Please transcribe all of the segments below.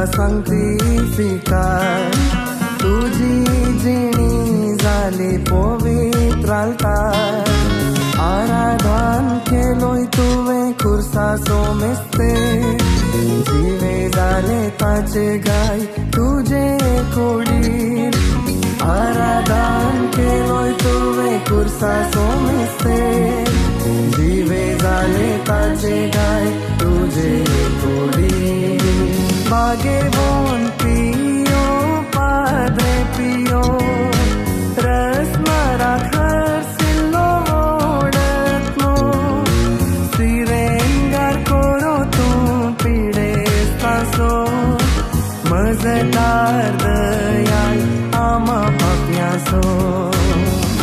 सांगती तुझी जिणी जाली पवित्रालतार आराधन केलोय तुवें खुर्सा सोमेस्ते जिवे जाले ताचे गाय तुझे कोडीर आराधन केलोय तुवें खुर्सा सोमेस्ते जिवे जाले ताचे गाय तुझे कोडीर बागे बोन पियो padre पियो रस मारा घर सिल्लो ओढतनो सिरेंगार कोरो तू पिडे तासो मजेदार दयाल आमा पाप्यासो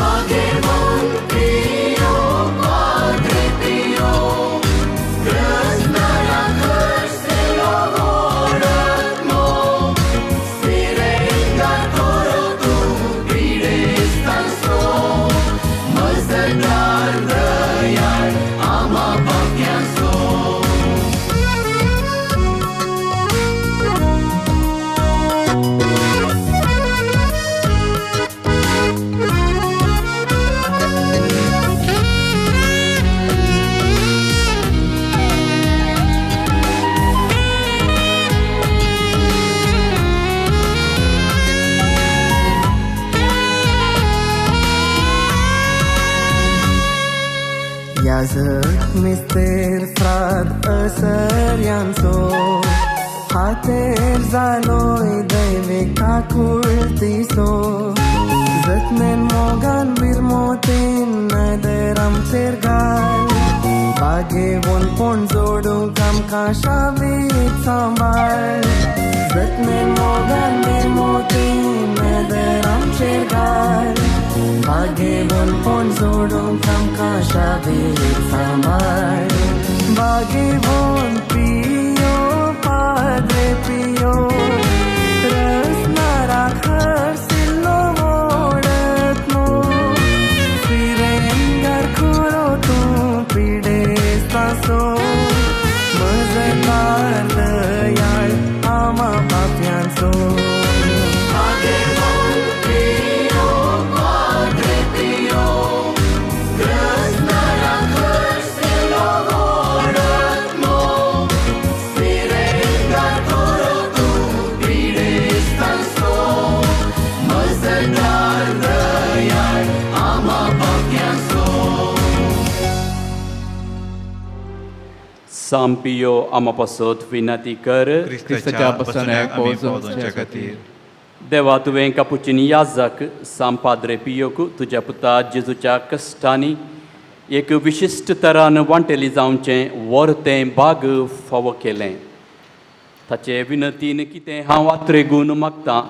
बागे बोन पियो padre पियो रस मारा घर सिल्लो Yazık mister frad asaryanso Hater zaloy deve kakultiso Zătmen mogan birmotin nederam cergal Bagevon pon zodum kam kashavit sambal Zătmen mogan birmotin nederam cergal Bagevon pon zodum kam kashavit sambal Bagevon piyo padre piyo Rasnara घर सिल्लो ओढतनो सिरेंगार खोरो तू पिडे तासो मजेदार दयाळ आमा पाप्यांचो Sampio amapasot विनंती कर ख्रिस्ताच्या बसण्याक पोहोचोवच्या खातीर देवा तुवें कापुचिनी याजक साम पाद्रे पियोक तुज्या पुता जेजूच्या कश्टांनी एक विशिश्ट तरान वांटेली जावचें वर तें भाग फावो केलें ताचे विनंतीन कितें हांव आत्रेगून मागतां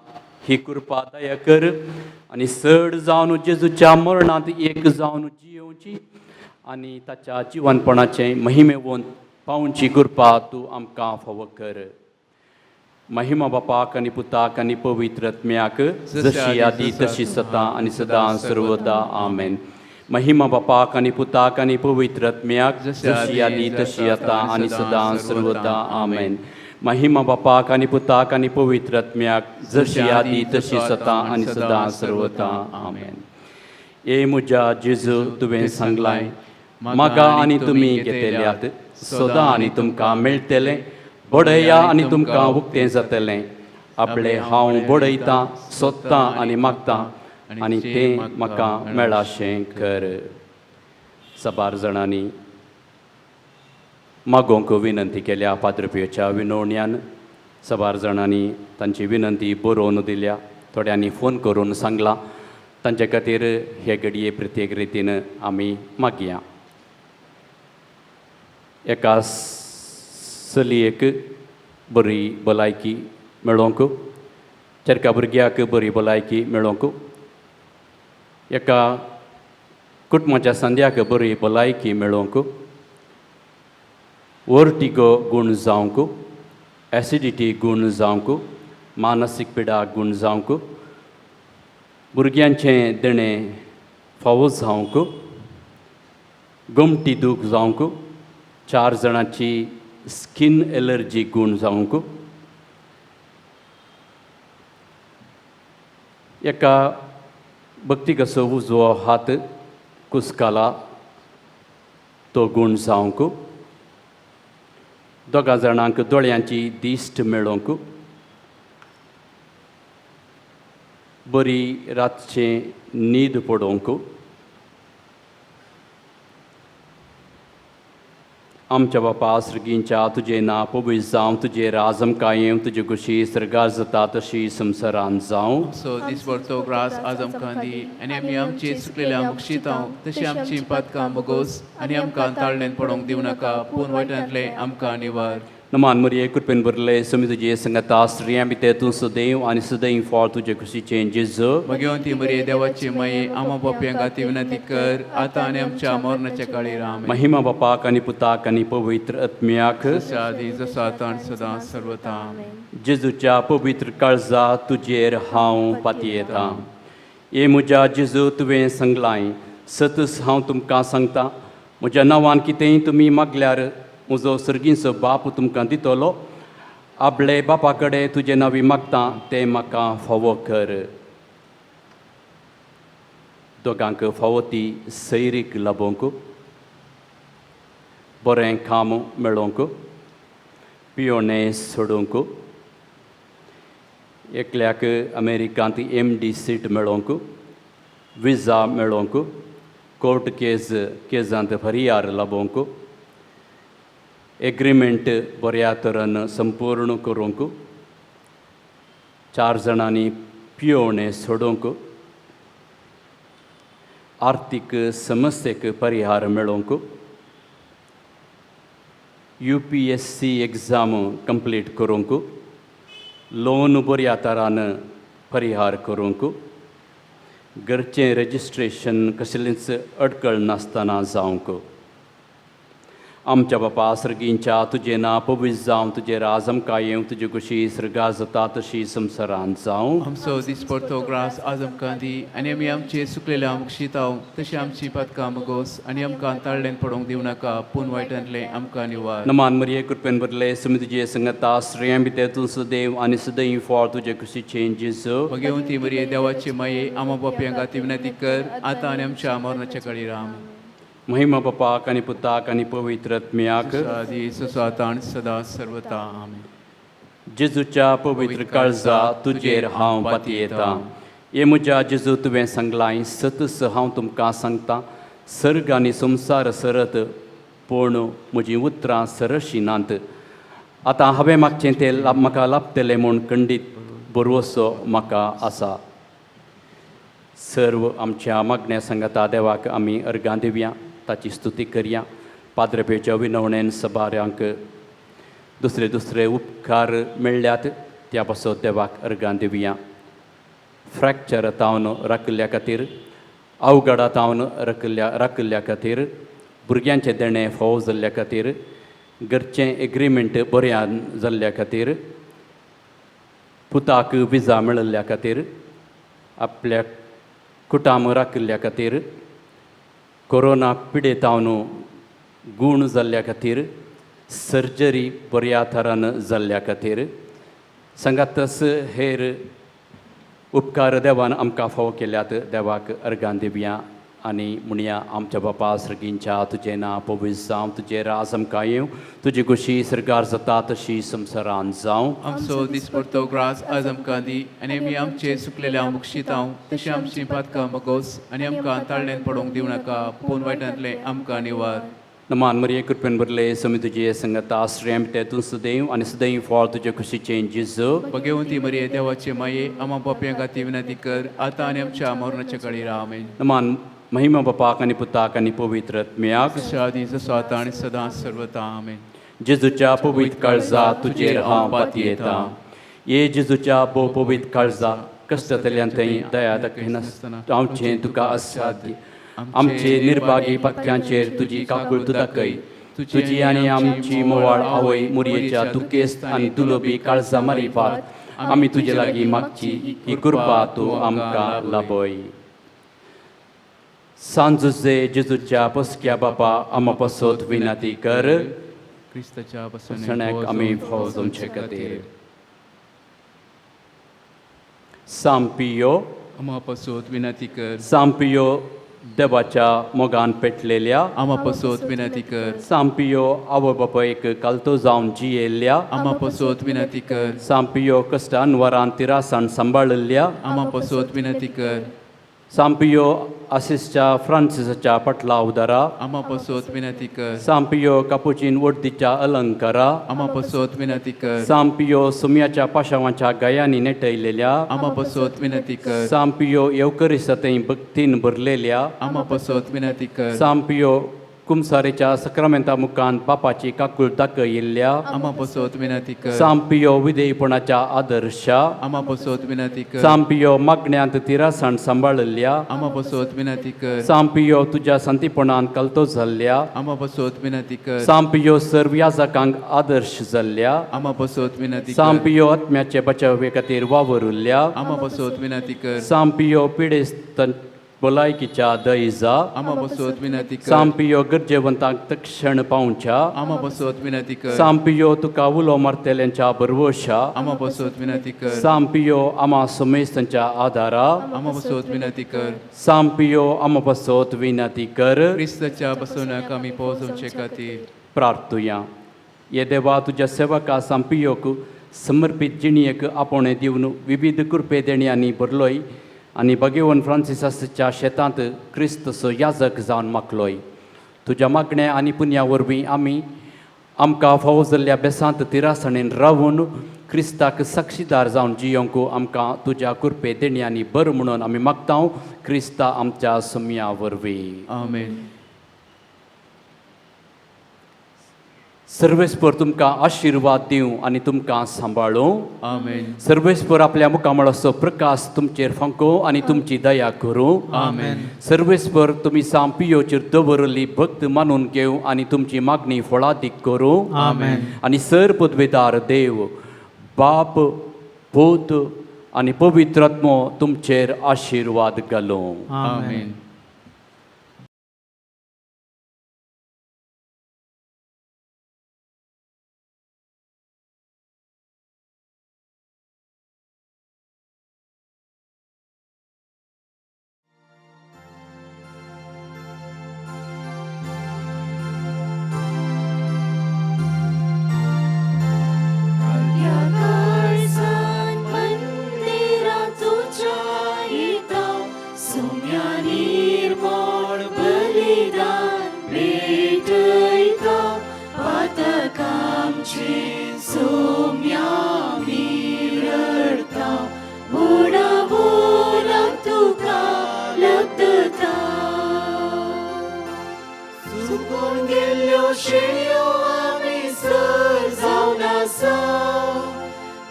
ही कृपा दया कर आनी चड जावन जेजूच्या मरणांत एक जावन जियोवची आनी ताच्या जिवनपणाचें महिमेवंत पावची कृपा तूं आमकां फावो कर महिमा बापाक आनी पुताक आनी पवित्र आत्म्याक जशी आदी तशी सदां आनी सदां सर्वदा आमेन महिमा बापाक आनी पुताक आनी पवित्र आत्म्याक जशी आदी तशी आतां आनी सदां सर्वदा आमेन महिमा बापाक आनी पुताक आनी पवित्र आत्म्याक जशी आदी तशी सदां आनी सदां सर्वदा आमेन ए म्हज्या जेजू तुवें सांगलां मागा आनी तुमी घेतल्यात सोदा आनी तुमकां मेळटलें बडया आनी तुमकां उक्तें जातलें आपलें हांव बडयतां सोदतां आनी मागतां आनी तें म्हाका मेळाशें कर साबार जाणांनी मागोवंक विनंती केल्या पाद्रपियोच्या विनवण्यान साबार जाणांनी तांची विनंती बरोवन दिल्या थोड्यांनी फोन करून सांगलां तांचे खातीर हे घडये प्रत्येक रितीन आमी मागया. एका चलयेक बरी भलायकी मेळोवंक, चरका भुरग्याक बरी भलायकी मेळोवंक, एका कुटुंबाच्या संद्याक बरी भलायकी मेळोवंक, वर्टिगो गूण जावंक, एसिडिटी गूण जावंक, मानसीक पिडा गूण जावंक, भुरग्यांचें देणें फावो जावंक, गमटी दूख जावंक, 4 जाणांची स्कीन एलर्जी गूण जावंक, एका भक्ती कसो उजवो हात कुस्काला तो गूण जावंक, 2 जाणांक दोळ्यांची दिश्ट मेळोवंक, बरी रातचें न्हीद पडोवंक, आमच्या बापा सर्गींच्या तुजें नांव पवित्र जावं, तुजें राज आमकां येवं, तुजी कुशी स्वर्गार जाता तशी संवसारांत जावं. So disporto gras आज आमकां दी आनी आमी आमची चुकलेल्या मुक्षितांव तशी आमची पातकां मोगोस आनी आमकां ताळणेन पडोवंक दिवं नाका पूण वायटांतले आमकां निवार. नमान मरिये कृपेन भरले समी तुजे संगता स्त्रियां भितर तूं सदैव आनी सदैव फळ तुजे कुशीचें जेजू. मगेवन ती मरिये देवाची माये आमा बापयां खातीर विनंती कर आतां आनी आमच्या मरणाच्या काळी राम. महिमा बापाक आनी पुताक आनी पवित्र आत्म्याक जशा आदी जसो आतां आनी सदां सर्वता. जेजूच्या पवित्र काळजा तुजेर हांव पातयेतां. हे म्हज्या जेजू तुवें सांगलां, सतस हांव तुमकां सांगतां, म्हज्या नांवान कितेंय तुमी मागल्यार म्हजो सर्गीचो बाप तुमकां दितलो. आपले बापा कडेन तुजें नांवी मागतां तें म्हाका फावो कर. दोगांक फावो ती सैरीक लाबोवंक, बरें काम मेळोवंक, पियोणें सोडोवंक, एकल्याक अमेरिकांत MD सीट मेळोवंक, विजा मेळोवंक, कोर्ट केजांत फरियार लाबोवंक, एग्रीमेंट बऱ्या तरेन संपूर्ण करूंक, 4 जाणांनी पियोवणें सोडोवंक, आर्थीक समस्येक परिहार मेळोवंक, UPSC एग्जाम कंप्लीट करूंक, लोन बऱ्या तरान परिहार करूंक, घरचें रजिस्ट्रेशन कसलींच अडकळ नासतना जावंक. आमच्या बापा सर्गींच्या तुजें नांव पवित्र जावं, तुजें राज आमकां येवं, तुजी कुशी स्वर्गार जाता तशी संवसारांत जावं. आमचो दिसपडतो ग्रास आज आमकां दी आनी आमी आमचे चुकलेल्या मुक्षितांव तशी आमची पातकां मोगोस आनी आमकां ताळणेन पडोवंक दिवं नाका पूण वायटांतले आमकां निवार. नमान मरिये कृपेन भरले समी तुजे संगता स्त्रियां भितर तूं सदैव आनी सदैव फळ तुजे कुशीचें जेजू. मगेवन ती मरिये देवाची माये आमा बापयां खातीर विनंती कर आतां आनी आमच्या मरणाच्या काळी राम. महिमा बापाक आनी पुताक आनी पवित्र आत्म्याक आदी ससो आतां आनी सदां सर्वता. आमेन. जेजूच्या पवित्र काळजा तुजेर हांव पातयेतां. हे म्हज्या जेजू तुवें सांगलां, सतस हांव तुमकां सांगतां, सर्ग आनी संवसार सरत पूण म्हजीं उतरां सरशी नात. आतां हांवें मागचें तें म्हाका लाभतलें म्हूण खंडीत भरवोसो म्हाका आसा. सर्व आमच्या मागण्या सांगता देवाक आमी अर्गां दिवया, ताची स्तुती करया. पाद्रपेच्या विनवणेन सबाऱ्यांक दुसरे उपकार मेळ्ळ्यात त्या पासत देवाक अर्गां दिवया. फ्रॅक्चर तावन राखल्या खातीर, अवघडा तावन राखल्या खातीर, भुरग्यांचे देणें फावो जाल्ल्या खातीर, घरचें एग्रीमेंट बऱ्यान जाल्ल्या खातीर, पुताक विजा मेळिल्ल्या खातीर, आपल्या कुटाम राखल्या खातीर, कोरोना पिडेतावन गूण जाल्ल्या खातीर, सर्जरी बऱ्या तरान जाल्ल्या खातीर, सांगातच हेर उपकार देवान आमकां फावो केल्यात देवाक अर्गां दिवया आनी म्हणया. आमच्या बापा सर्गींच्या तुजें नांव पवित्र जावं, तुजें राज आमकां येवं, तुजी कुशी स्वर्गार जाता तशी संवसारांत जावं. आमचो दिसपडतो ग्रास आज आमकां दी आनी आमी आमचे चुकलेल्या मुक्षितांव तशी आमची पातकां मोगोस आनी आमकां ताळणेन पडोवंक दिवं नाका पूण वायटांतले आमकां निवार. नमान मरिये कृपेन भरले स्वामी तुझे संगत आश्रय ते तू सदैव आणि सदैव फळ तुझे खुशीचे जिजो भगवंती मरिये देवाचे माये आम्हा पाप्यां खातीर विनंती कर आता आणि आमच्या मरणाच्या काळी आमेन. नमान महिमा बापाक आणि पुताक आणि पवित्र आत्म्याक शादी जसो आता आणि सदा सर्वता आमेन. जेजूच्या पवित्र काळजा तुझेर हांव पाती येता. ये जेजूच्या भोव पवित्र काळजा कश्टांतल्यान थंय दया दाखयनासतना आमचें तुका असाध्य आमचे निर्भागी पथक्यांचेर तुजी काकूळट दाखय. तुजी आनी आमची मोवाळ आवय मुरयेच्या दुखेस्त आनी दुलोबी काळजा मारिपाक आमी तुजे लागीं मागची ही कृपा तूं आमकां लाबय. सांजुजे जेजूच्या पसक्या बापा आमा पासत विनंती कर. क्रिस्ताच्या बसण्याक सणाक आमी फाव तुमचे खातीर. सांपियो आम्हा पासत विनंती कर. सांपियो देवाच्या मोगान पेटलेल्या आम्हा पासत विनंती कर. सांपियो आवय बापायक कालतो जावन जियेल्ल्या आम्हा पासत विनंती कर. सांपियो कश्टान वरान तिरासान सांबाळिल्ल्या आम्हा पासत विनंती कर. सांपियो आसिसच्या फ्रांसिसाच्या पटला उदारा आम्हा पासत विनंती कर. सांपियो कापुचीन वर्दीच्या अलंकारा आम्हा पासत विनंती कर. सांपियो सुम्याच्या पाशावांच्या गायांनी नेटयलेल्या आम्हा पासत विनंती कर. सांपियो येवकरिसतें भक्तीन भरलेल्या आम्हा पासत विनंती कर. सांपियो कुमसारेच्या सक्रामेंता मुखान बापाची काकूळ दाखयिल्ल्या आम्हा पासत विनंती कर. सांपियो विधेयपणाच्या आदर्शा आम्हा पासत विनंती कर. सांपियो मागण्यांत तिरासाण सांबाळिल्ल्या आम्हा पासत विनंती कर. सांपियो तुझ्या संतीपणान कलतो जाल्ल्या आम्हा पासत विनंती कर. सांपियो सर्व याजकांक आदर्श जाल्ल्या आम्हा पासत विनंती कर. सांपियो आत्म्याचे बचावे खातीर वावरुल्ल्या आम्हा पासत विनंती कर. सांपियो पिडेस्त भलायकीच्या दयजा आम्हा पासत विनंती कर. सांपियो गरजेवंतांक तक्षण पावच्या आम्हा पासत विनंती कर. सांपियो तुका उलो मारतेल्यांच्या बरवोशा आम्हा पासत विनंती कर. सांपियो आमा सुमेस्तांच्या आदारा आम्हा पासत विनंती कर. सांपियो आमा पासत विनंती कर. क्रिस्ताच्या बसवण्याक आमी पोहोचवचे खातीर प्रार्थुया. ये देवा तुझ्या सेवका सांपियोक समर्पित जिणयेक आपोणे दिवन विविध कृपे देण्यांनी भरलोय आनी भगवन फ्रांसिसाच्या शेतांत क्रिस्तसो याजक जावन मागलोय. तुज्या मागणे आनी पुण्या वरवीं आमी आमकां फावो जाल्ल्या बेसांत तिरासणेन रावून क्रिस्ताक साक्षीदार जावन जियोंक आमकां तुज्या कृपे देण्यांनी बर म्हणून आमी मागता. क्रिस्ता आमच्या सुम्या वरवीं आमेन. सर्वेस्पर तुमकां आशिर्वाद दिवं आनी तुमकां सांबाळूं. आमेन. सर्वेस्पर आपल्या मुखामळाचो प्रकाश तुमचेर फांको आनी तुमची दया करूं. आमेन. सर्वेस्पर तुमी सांपियोचेर दवरली भक्त मानून घेवं आनी तुमची मागणी फळादीक करूं. आमेन. आनी सर पदवेदार देव बाप भूत आनी पवित्र आत्मो तुमचेर आशिर्वाद घालूं. आमेन.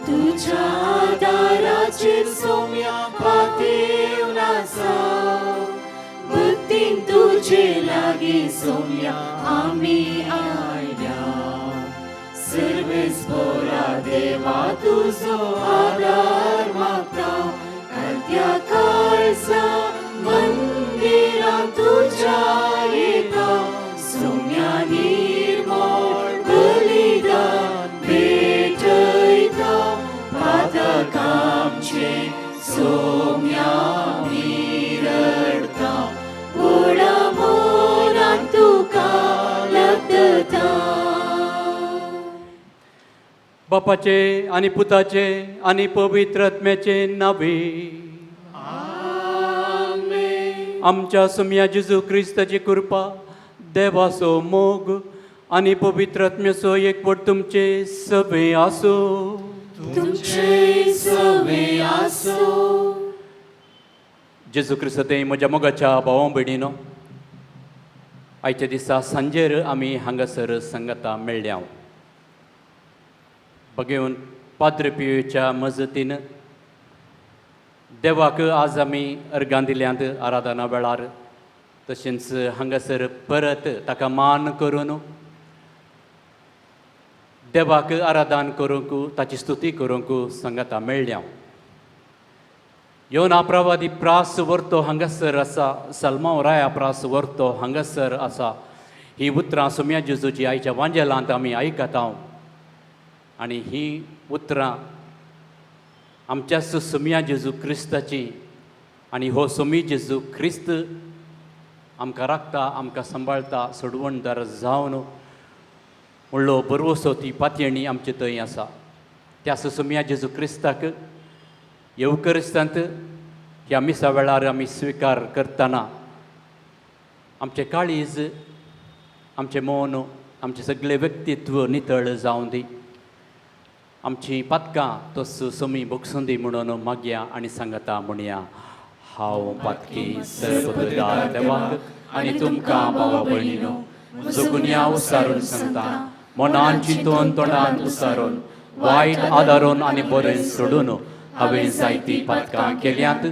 तुझ्या आदाराचेर सोम्या पातीव नासा. भक्तीन तुझे लागीं सोम्या आमी आयल्या. सर्वेस्परा देवा तुजो आदार मागता. कालत्या काळजा मंदिरांत तुज्या येता. सोम्या निर्मळ बलिदान भेटयता. पातक आमचे सोम्या रडता. व्हडा मोलान तुका लग्नता. बापाचे आनी पुताचे आनी पवित्र आत्म्याचे नावे. आमच्या सुम्या जेजू क्रिस्ताची कृपा देवाचो मोग आनी पवित्रात्म्याचो एकवट तुमचे सभे आसो. तुमचे सवे आसो. जेजू क्रिस्त ते म्हज्या मोगाच्या भावां भयणीनो, आयच्या दिसा सांजेर आमी हांगासर संगता मेळ्ळ्या. भगेवन पाद्र पियोच्या मजतीन देवाक आज आमी अर्गां दिल्यांत आराधना वेळार, तशेंच हांगासर परत ताका मान करून देवाक आराधन करूंक ताची स्तुती करूंक संगता मेळ्ळ्या. योना प्रवादी प्रास व्हरतो हांगासर आसा, सलमावराया प्रास व्हरतो हांगासर आसा. ही उतरां सुम्या जेजूची आयच्या वांजेलांत आमी आयकता. आनी ही उतरां आमच्याच सुम्या जेजू क्रिस्ताची. आनी हो सुमी जेजू क्रिस्त आमकां राखता, आमकां सांबाळटा, सोडवणदार जावन म्हणलो बरवसो ती पातयणी आमचे थंय आसा. त्या सुम्या जेजू क्रिस्ताक येवकरिस्तांत ह्या मिसा वेळार आमी स्विकार करतना आमचें काळीज, आमचें मौन, आमचें सगळें व्यक्तित्व नितळ जावं दी. आमचीं पातकां तोच सुमी भोगसुंदी म्हणून मागया आनी सांगता म्हणया. हांव पातकी सर्वदार देवाक आनी तुमकां भावा भयणीनो, म्हजो गुन्यांव उसारून सांगता. मनान चिंतून तोंडान उसारून, वायट आदारून आनी बरें सोडून हांवें जायतीं पातकां केल्यांत.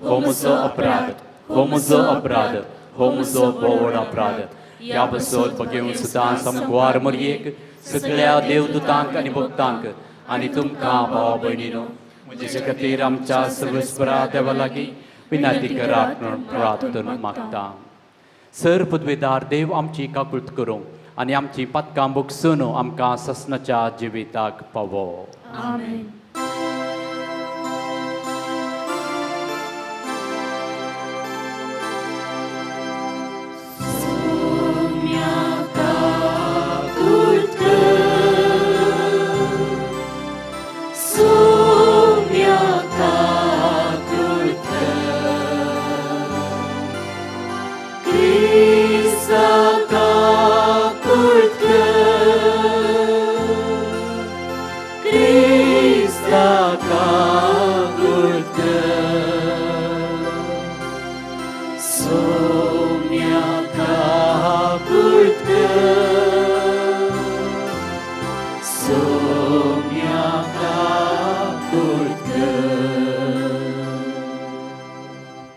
हो म्हजो अपराध, हो म्हजो अपराध, हो म्हजो व्हड अपराध. ह्या बसोत भगेवन सुद्दां समगवार मरयेक, सगळ्या देवदूतांक आनी भक्तांक आनी तुमकां भावा भयणीनो, म्हजे खातीर आमच्या सर्वेस्परा देवा लागीं विनाती करात म्हणून प्रार्थना मागता. सर पदवेदार देव आमची काकुळट करूं आनी आमची पातकां भोगसून आमकां ससनाच्या जिविताक पावो. आमेन.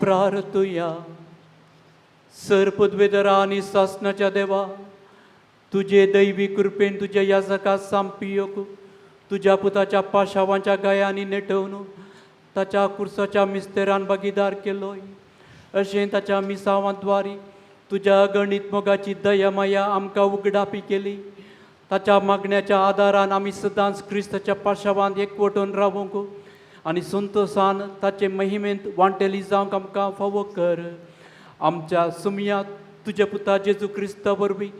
प्रार्थुया. सर पदवेदरा आनी सासनाच्या देवा, तुजे दैवी कृपेन तुज्या याजका सांपियोक तुज्या पुताच्या पाशावांच्या गायांनी नेटवून ताच्या कुर्साच्या मिस्तेरान भागीदार केलोय. अशें ताच्या मिसावांद्वारी तुज्या गणित मोगाची दयामाया आमकां उगडापी केली. ताच्या मागण्याच्या आदारान आमी सदांच क्रिस्ताच्या पाशावांत एकवटून रावूंक आनी संतोशान ताचे महिमेंत वांटेली जावंक आमकां फावो कर. आमच्या सुमया तुज्या पुता जेजू क्रिस्ता वरवीं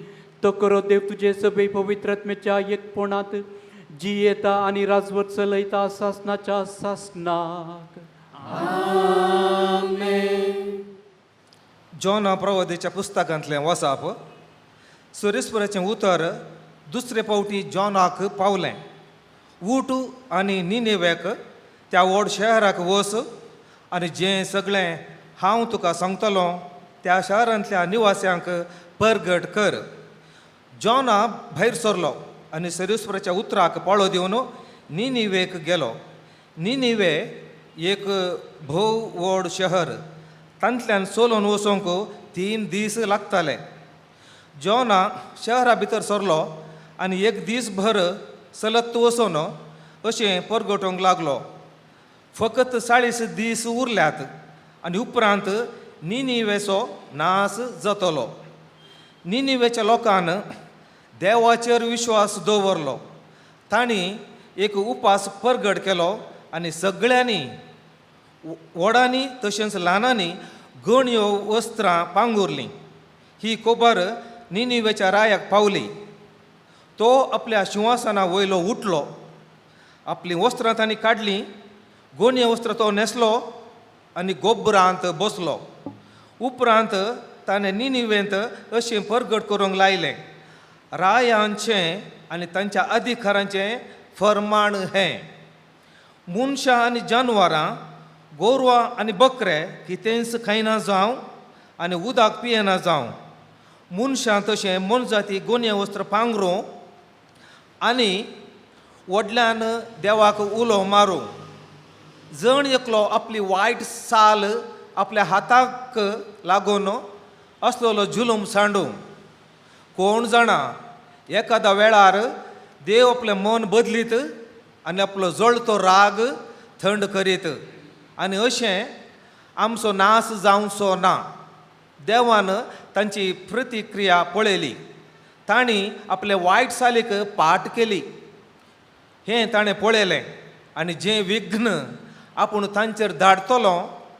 तो करो देव तुजे सभे पवित्रात्म्याच्या एकपणांत जियेता आनी राजवट चलयता सासनाच्या सासनाक. जॉना प्रवादीच्या पुस्तकांतलें वचप. सुरेस्पराचें उतर दुसरे फावटी जॉनाक पावलें. ऊठ आनी निनेवेक, त्या व्हड शहराक वच आनी जें सगळें हांव तुका सांगतलों त्या शारांतल्या निवास्यांक परगट कर. जॉना भायर सरलो आनी सुरेस्पराच्या उतराक पाळो दिवन निनेवेक गेलो. निनेवे एक भोव व्हड शहर. तांतल्यान चलोवन वचोंक 3 दीस लागताले. जॉना शहरा भितर सरलो आनी एक दीस भर चलत वचोन अशें परगटोंक लागलो. फकत 40 दीस उरल्यात आनी उपरांत निनेवेचो नाश जातलो. निनेवेच्या लोकान देवाचेर विश्वास दवरलो. तांणी एक उपास परगट केलो आनी सगळ्यांनी व्हडांनी तशेंच ल्हानांनी गणयो वस्त्रां पांगुरलीं. ही खबर निनेवेच्या रायाक पावली. तो आपल्या सिंहासना वयलो उठलो. आपलीं वस्त्रां तांणी काडलीं. गोणये वस्त्र तो न्हेसलो आनी गोब्बरांत बसलो. उपरांत ताणें निनिवेंत अशें परगट करूंक लायलें, रायांचें आनी तांच्या अधिकारांचें फर्माण हें, मनशां आनी जानवरां, गोरवां आनी बकरे कितेंच खायना जावं आनी उदक पियेना जावं, मनशां तशें मनजाती गोन्ये वस्त्र पांघरूं आनी व्हडल्यान देवाक उलो मारूं. जण एकलो आपली वायट साल आपल्या हाताक लागून असलोलो जुलूम सांडूं. कोण जाणा एखाद्या वेळार देव आपलें मन बदलीत आनी आपलो जळतो राग थंड करीत आनी अशें आमचो नाश जावचो ना. देवान तांची प्रतिक्रिया पळयली, तांणी आपले वायट सालीक पाट केली हें ताणें पळयलें आनी जें विघ्न आपूण तांचेर धाडटलो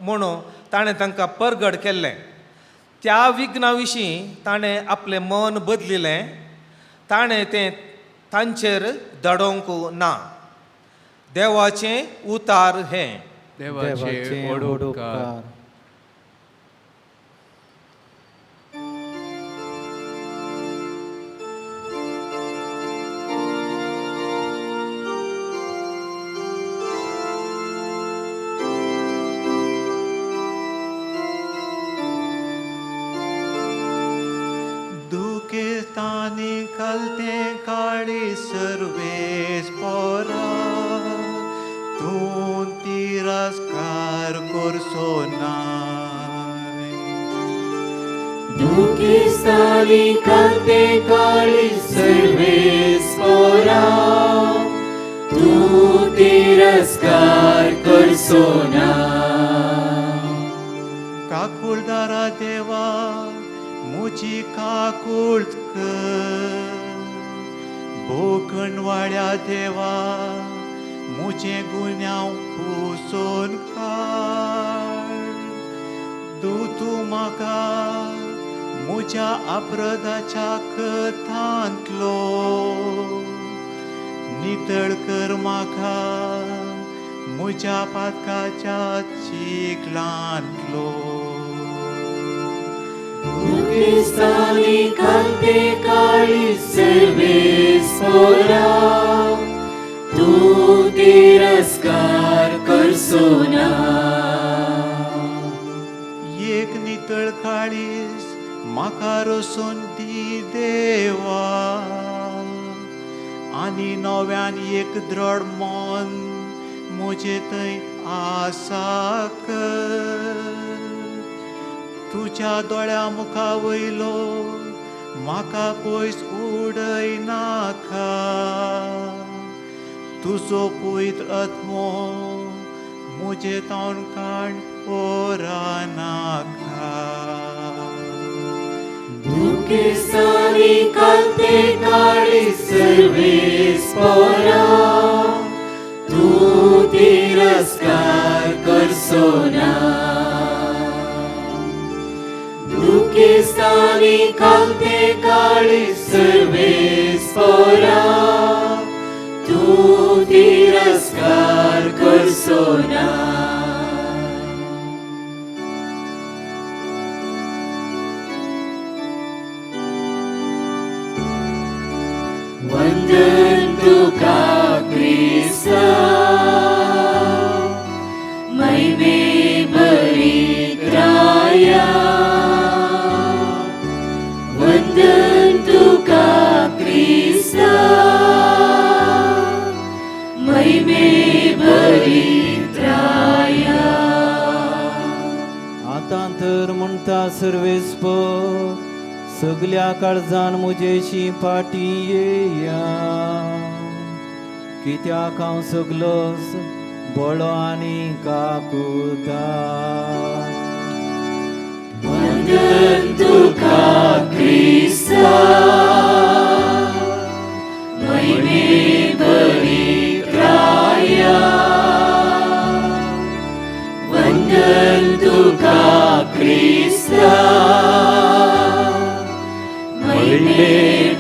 म्हणून ताणें तांकां परगट केल्लें. त्या विघ्ना विशीं ताणें आपलें मन बदलिल्लें, ताणें तें तांचेर धाडोवंक ना. देवाचें उतार हें. देवाचे ओडोकार. दुखेतानी कलते काळी सर्वेस पोरा, तूं तिरस्कार करचो नाय. दुखिस्तानी कांते काळी सर्वेस पोरा, तूं तिरस्कार करचो ना. काकुळदारा देवा मुजी काकुळत कर, बोकणवाड्या देवा मुझे गुन्यांव पुसून काड. तूं म्हाका म्हज्या अपराधाच्या कथांतलो, नितळ कर म्हाका म्हज्या पातकाच्या चिखलांतलो. दुखिस्तानी कांते काळी सर्वेस पोरा, तूं तिरस्कार करचो ना. एक नितळ काळीज म्हाका रोसून दी देवा, आनी नव्यान एक दृढ मन म्हजे थंय आसा कर. तुज्या दोळ्या मुखा वयलो म्हाका पयस उडय नाका, तुजो पवित्र आत्मो म्हजे तोंडकाण पोरा नाका. दुखिस्तानी कांते काळी सर्वेस पोरा, तूं तिरस्कार करचो ना. दुखिस्तानी कांते काळी सर्वेस पोरा, तूं तिरस्कार करचो ना. वंदन तुका क्रिस्ता, महिमे भरीत राया. वंदन तुका क्रिस्ता, महिमे भरीत राया. आतां तर म्हणटा सर्वेस्पर, सगल्या काळजान म्हजेशी फाटी येया, कित्याक हांव सगलोच बळो आनी काकुळटा. वंदन तुका क्रिस्ता, महिमे भरीत राया. वंदन तुका क्रिस्ता, महिमे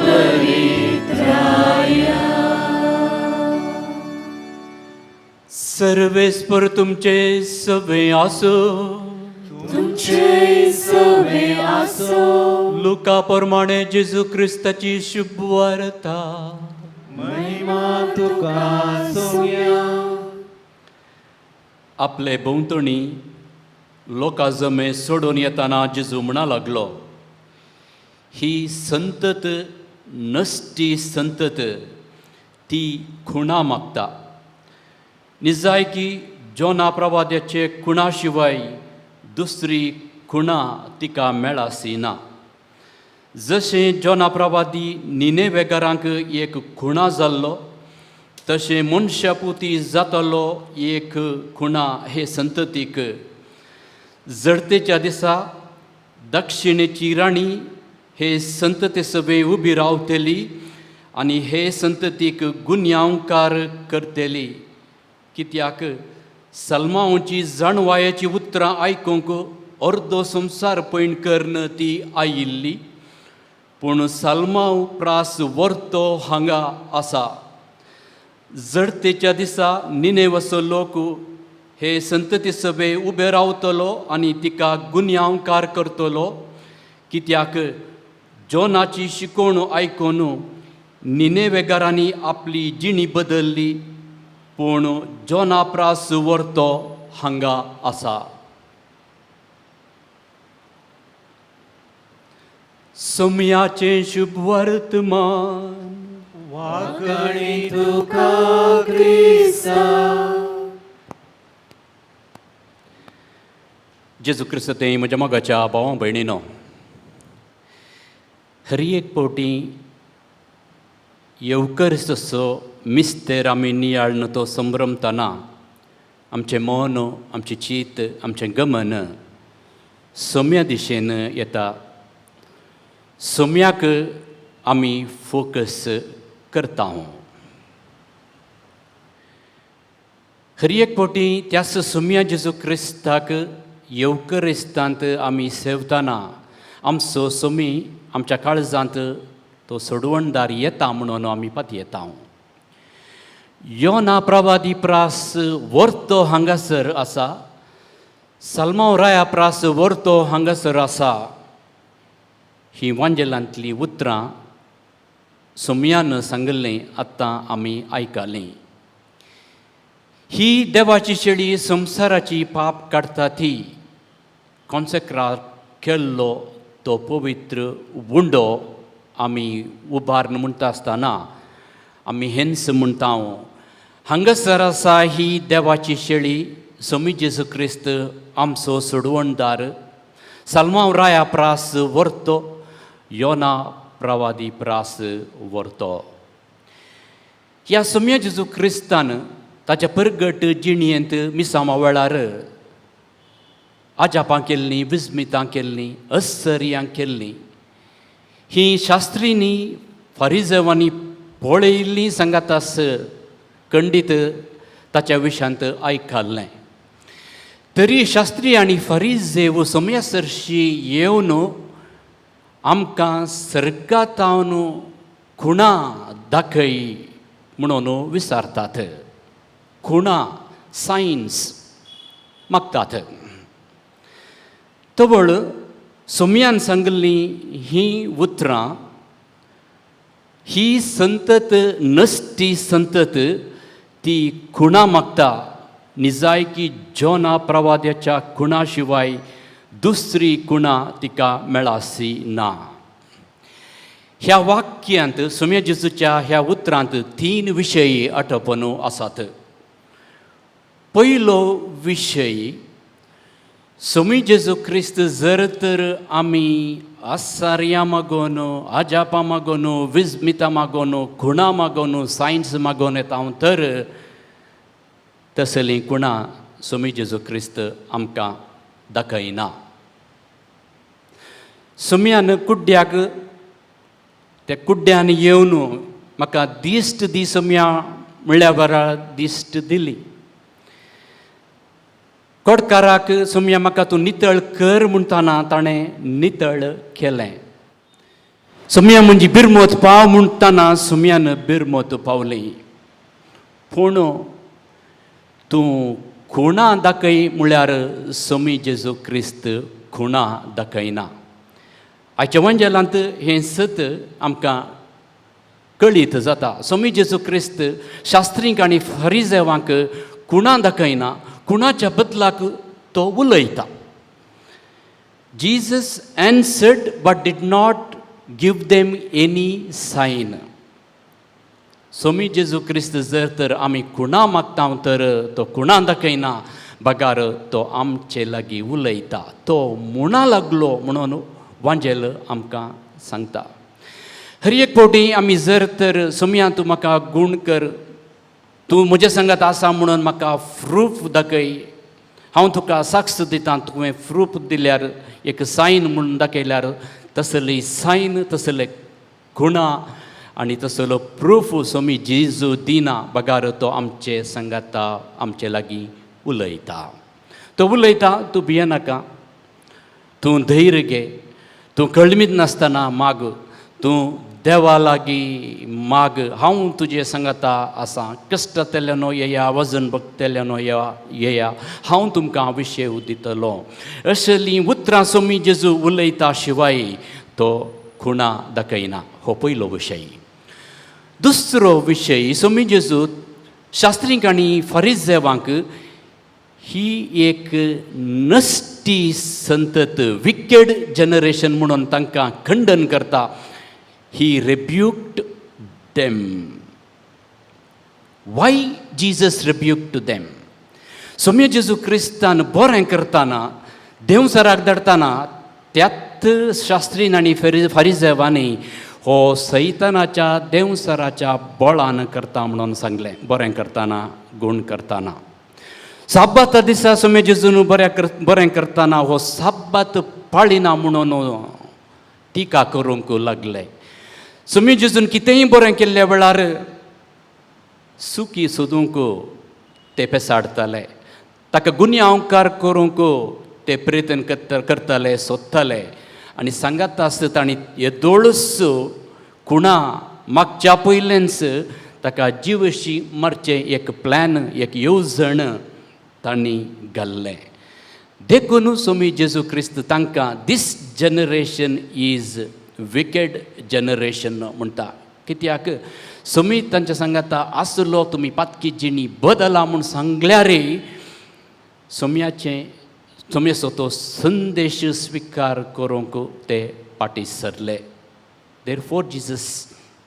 भरीत राया. सर्वेस्पर तुमचे सवे आसो, तुमचे सवे आसो. आसो लुका प्रमाणे जेजू क्रिस्ताची शुभ वार्ता. महिमा तुका सोया. आपले भोंवतणी लोकां जमे सोडून येताना जेजू म्हणा लागलो, ही संतत नश्टी संतत ती खुणा मागता. निजाय की जोना प्रवाद्याचे खुणा शिवाय दुसरी खुणा तिका मेळासी ना. जशें जोना प्रवादी निनेवेकारांक एक खुणा जाल्लो, तशें मनशा पुती जातलो एक खुणा हे संततीक. जडतेच्या दिसा दक्षिणेची राणी हे संतते सभे उबी रावतली आनी हे संततीक गुन्यांवकार करतली. कित्याक सलमांची जाणवायाची उतरां आयकूंक अर्दो संवसार पैण कर्ण ती आयिल्ली. पूण सलमांव प्रास व्हरतो हांगा आसा. जडतेच्या दिसा निनेवचो लोक हे संतती सभे उबे रावतलो आनी तिका गुन्यांवकार करतलो. कित्याक जोनाची शिकोवण आयकून निनेवेकारांनी आपली जिणी बदल्ली. पूण जोना प्रास व्हरतो हांगा आसा. सोमयाचें शुभ वर्तमान. वाकणी तुका क्रिस्ता. जेजू क्रिस्त तें म्हज्या मोगाच्या भावां भयणीनो, हर एक पावटी येवकरिस्तचो मिस्तेर आमी नियाळन तो संभ्रमतना आमचें मन, आमचें चीत, आमचें गमन सोम्या दिशेन येता. सोम्याक आमी फोकस करता. हर एक पावटी त्याच सोम्या जेजू क्रिस्ताक येवकरिस्तांत आमी सेवताना आमचो सोमी आमच्या काळजांत तो सोडवणदार येता म्हणून आमी पातयेता. योना प्रवादी प्रास व्हरतो हांगासर आसा. सलमांव राया प्रास व्हरतो हांगासर आसा. ही वांजेलांतलीं उतरां सोमयान सांगलें आतां आमी आयकलीं. ही देवाची शेळी संवसाराची पाप काडटा ती. कॉन्सेक्रार केल्लो तो पवित्र उंडो आमी उबारन म्हणटा आसतना आमी हेन्स म्हणटा. हांगासर आसा ही देवाची शेळी, सोमी जेजू क्रिस्त आमचो सोडवणदार. सलमांव राया प्रास व्हरतो, योना प्रवादी प्रास व्हरतो. ह्या सोम्या जेजू क्रिस्तान ताच्या परगट जिणयेंत मिसामा वेळार आजापां केल्लीं, विस्मितां केल्लीं, अस्सर्यां केल्लीं. ही शास्त्रींनी फारिजेवांनी पळयिल्लीं सांगातास खंडीत ताच्या विशांत आयकल्लें. तरी शास्त्री आनी फारिजेव सोम्यासरशी येवन आमकां सर्गातावन खुणा दाखय म्हणून विचारतात. खुणा, सायन्स मागतात. तवळ सोम्यान सांगलीं ही उतरां ही संतत नश्टी संतत ती खुणा मागता. निजाय की जोना प्रवाद्याच्या खुणा शिवाय दुसरी खुणा तिका मेळासी ना. ह्या वाक्यांत सोम्या जेजूच्या ह्या उतरांत 3 विशय आठोवन आसात. पयलो विशय, सोमी जेजू क्रिस्त जर तर आमी आसार्यां मागोन, आजापां मागोन, विस्मितां मागोन, खुणा मागोन, सायन्स मागोन येता तर तसलीं खुणा सोमी जेजू क्रिस्त आमकां दाखयना. सोम्यान कुड्ड्याक त्या कुड्ड्यान येवन म्हाका दिश्ट दी सोम्या म्हणल्या बरा दिश्ट दिली. कोडकाराक सोम्या म्हाका तूं नितळ कर म्हणटाना ताणें नितळ केलें. सोम्या म्हणजे बिरमोत पाव म्हणटाना सोम्यान बिरमोत पावली. पूण तूं खुणा दाखय म्हळ्यार सोमी जेजू क्रिस्त खुणा दाखयना. आयच्या वंजलांत हें सत आमकां कळीत जाता. स्वामी जेजू क्रिस्त शास्त्रींक आनी फरिजेवांक कुणा दाखयना, कुणाच्या बदलाक तो उलयता. Jesus answered but did not give them any sign. स्वामी जेजू क्रिस्त जर तर आमी कुणा मागता तर तो कुणा दाखयना, बगार तो आमचे लागीं उलयता. तो म्हणा लागलो म्हणून वांजेल आमकां सांगता. हर एक फावटी आमी जर तर सोम्या तूं म्हाका गूण कर, तूं म्हज्या संगात आसा म्हणून म्हाका प्रूफ दाखय, हांव तुका साक्ष दितां, तुवें प्रूफ दिल्यार एक सायन म्हणून दाखयल्यार तसली सायन, तसले गुणा आनी तसलो प्रूफ स्वामी जेजू दिना, बगार तो आमचे संगाता आमचे लागीं उलयता. तो उलयता, तूं भियेनाका, तूं धैर्य घे, तूं कळमीत नासतना माग, तूं देवा लागीं माग, हांव तुजे संगाता आसा, कश्ट तेल्यानो येया, वजन भोगतेल्यानो येया, हांव तुमकां विशय दितलो. अशलीं उतरां स्वामी जेजू उलयता शिवाय तो खुणा दाखयना. हो पयलो विशय. दुसरो विशय, स्वामी जेजू शास्त्रींक आनी फरिजेवांक ही एक नश्टी संतत, विकेड जनरेशन म्हणून तांकां खंडन करता. He rebuked them. Why Jesus rebuked them? स्वामी जेजू क्रिस्तान बरें करताना, देवसराक धाडटाना, त्यात शास्त्रीन आनी फरिजेवांनी हो सैतानाच्या देवसराच्या बळान करता म्हणून सांगलें. बरें करताना, गूण करताना. साब्बात दिसा स्वामी जेजून बरें करताना हो साब्बात पाळिना म्हणून टिका करूंक लागले. स्वामी जेजून कितेंय बरें केल्ल्या वेळार सुखी सोदूंक ते पेसाडताले, ताका गुन्यांवकार करूंक ते प्रयत्न करताले, सोदताले. आनी सांगात आसत आनी येदोळस कुणा मागच्या पयलेंच ताका जीवशी मारचें एक प्लॅन, एक येवजण तांणी घाल्लें. देखून स्वामी जेजू क्रिस्त तांकां दीस जनरेशन इज विकेड जनरेशन म्हणटा. कित्याक स्वामी तांच्या सांगाता आसलो, तुमी पातकी जिणी बदला म्हूण सांगल्यारय स्वाम्याचो तो संदेश स्विकार करूंक ते फाटीं सरले. देरफोर Jesus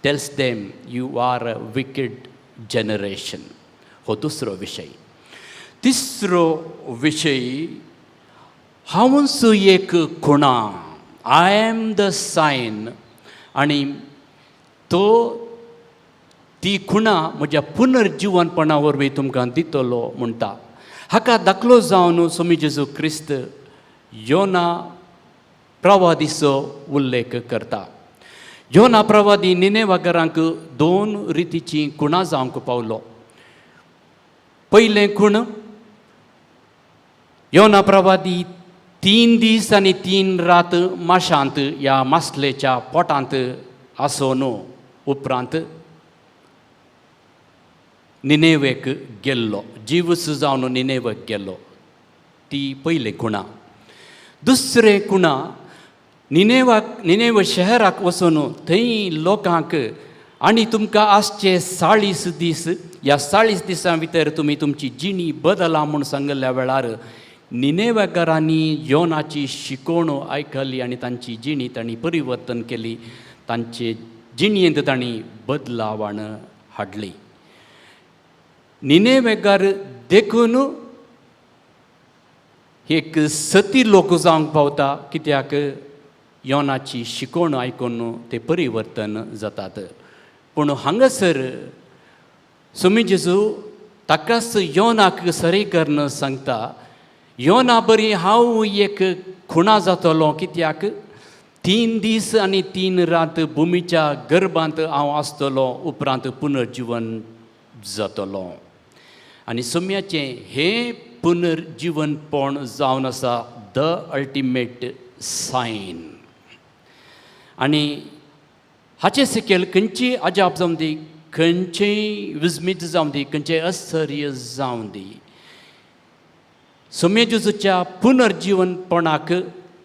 tells them you are a wicked generation. हो दुसरो विशय. तिसरो विशय, हांवूच एक खुणा, आय एम द सायन, आनी ती खुणा म्हज्या पुनर्जीवनपणा वरवीं तुमकां दितलो म्हणटा. हाका दाखलो जावन स्वामी जेजू क्रिस्त योना प्रवादीचो उल्लेख करता. योना प्रवादी निनेवागरांक 2 रितीची खुणां जावंक पावलो. पयलें खूण, योना प्रवादी 3 दीस आनी 3 रात माशांत ह्या मासलेच्या पोटांत आसोन उपरांत निनेवेक गेल्लो, जीवस जावन निनेवेक गेल्लो. ती पयली खुणा. दुसरें खुणा, निनेव शहराक वचून थंय लोकांक आनी तुमकां आसचे 40 दीस, ह्या 40 दिसां भितर तुमी तुमची जिणी बदला म्हूण सांगल्या वेळार निनेवेकारांनी योनाची शिकोवण आयकली आनी तांची जिणी तांणी परिवर्तन केली. तांचे जिणयेंत तांणी बदलावण हाडली. निनेवेकार देखून एक सती लोक जावंक पावता, कित्याक योनाची शिकोवण आयकून ते परिवर्तन जातात. पूण हांगासर स्वामी जेजू ताकाच योनाक सरी करून सांगता, योना बरी हांव एक खुणा जातलो, कित्याक 3 दीस आनी 3 रात भुमीच्या गर्भांत हांव आसतलो, उपरांत पुनर्जीवन जातलो. आनी सोम्याचें हें पुनर्जीवनपण जावन आसा द अल्टिमेट सायन. आनी हाचे सकयल खंयची अजाप जावं दी, खंयचेय विस्मीत जावं दी, खंयचें आश्चर्य जावं दी, सोम्या जेजूच्या पुनर्जीवनपणाक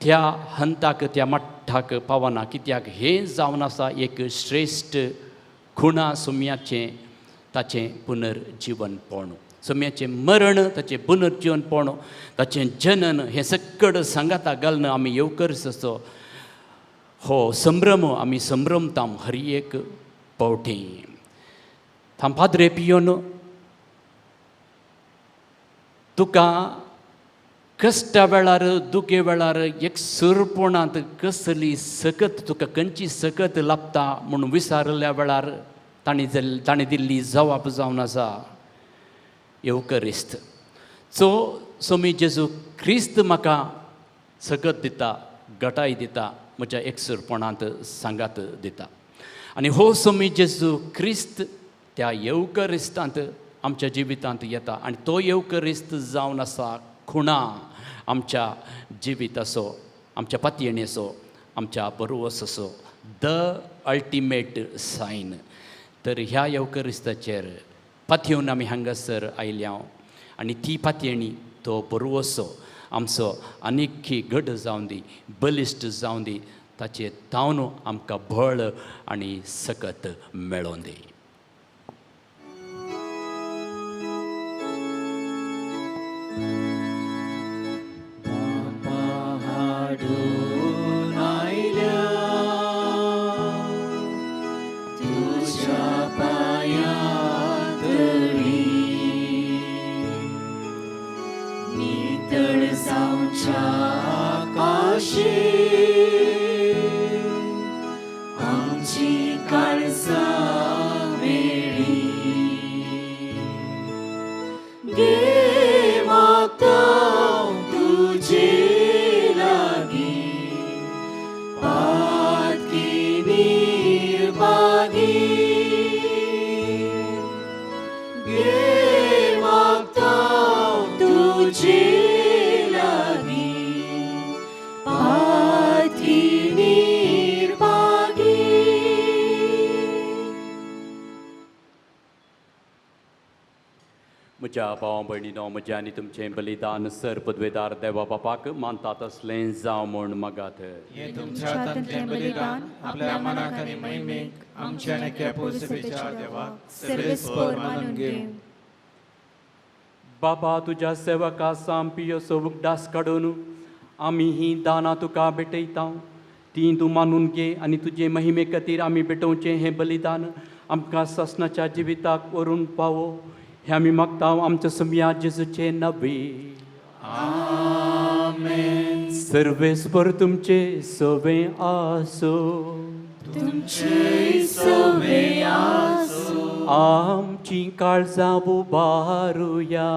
त्या हंताक, त्या आठाक पावना कित्याक हें जावन आसा एक श्रेश्ठ खुणा सुम्याचें ताचें पुनर्जीवन पोवण सुम्याचें मरण ताचें पुनर्जीवन पोवण ताचें जनन हें सकड सांगाता घालन आमी येवकरचो हो संभ्रम आमी संभ्रमतां हर एक पावटी थांब पाद्रे पियोन तुका कश्टा वेळार दुखे वेळार एक सुरपणांत कसली सकत तुका खंयची सकत लाभता म्हूण विचारल्या वेळार ताणें दिल्ली जवाब जावन आसा येवकरिस्त सोमी जेजू क्रिस्त म्हाका सकत दिता घटाय दिता म्हज्या एकसुरपणांत सांगात दिता आनी हो सोमी जेजू क्रिस्त त्या येवकरिस्तांत आमच्या जिवितांत येता आनी तो येवकरिस्त जावन आसा खुणा आमच्या जिविताचो आमच्या पातयेणेचो आमच्या बरोवसाचो द अल्टिमेट सायन तर ह्या येवकरिस्ताचेर पातयेवन आमी हांगासर आयल्या आनी ती पातयेणी तो बरोवसो आमचो आनीक घट जावन दी बलिश्ट जावन दी ताचे तावन आमकां बळ आनी सकत मेळोवन दी आमची काळजां मेळ्ळी गे मागता तुजे लागीं पातकी निर्भागी गे मागता तुजे म्हज्या भावां भयणीनो म्हजें आनी तुमचें बलिदान सर पदवेदार देवा बापाक मानता तसलें जावं म्हूण मागात हें तुमच्या हातांतलें बलिदान आपल्या मनाक आनी महिमेक आमच्या नेक्या पोसपेच्या देवाक सर्वेस्पर मानून घेव बाबा तुज्या सेवका सामपियो सोबूक डास काडून आमी ही दानां तुका भेटयता ती तूं मानून घे आनी तुजे महिमे खातीर आमी भेटोवचें हें बलिदान आमकां ससनाच्या जिविताक व्हरून पावो हें आमी मागता आमच्या सुम्या जेजूचे नवे आमेन सर्वेस्पर तुमचे सवे आसो तुमचे सवे आसो आमची काळजां उबारुया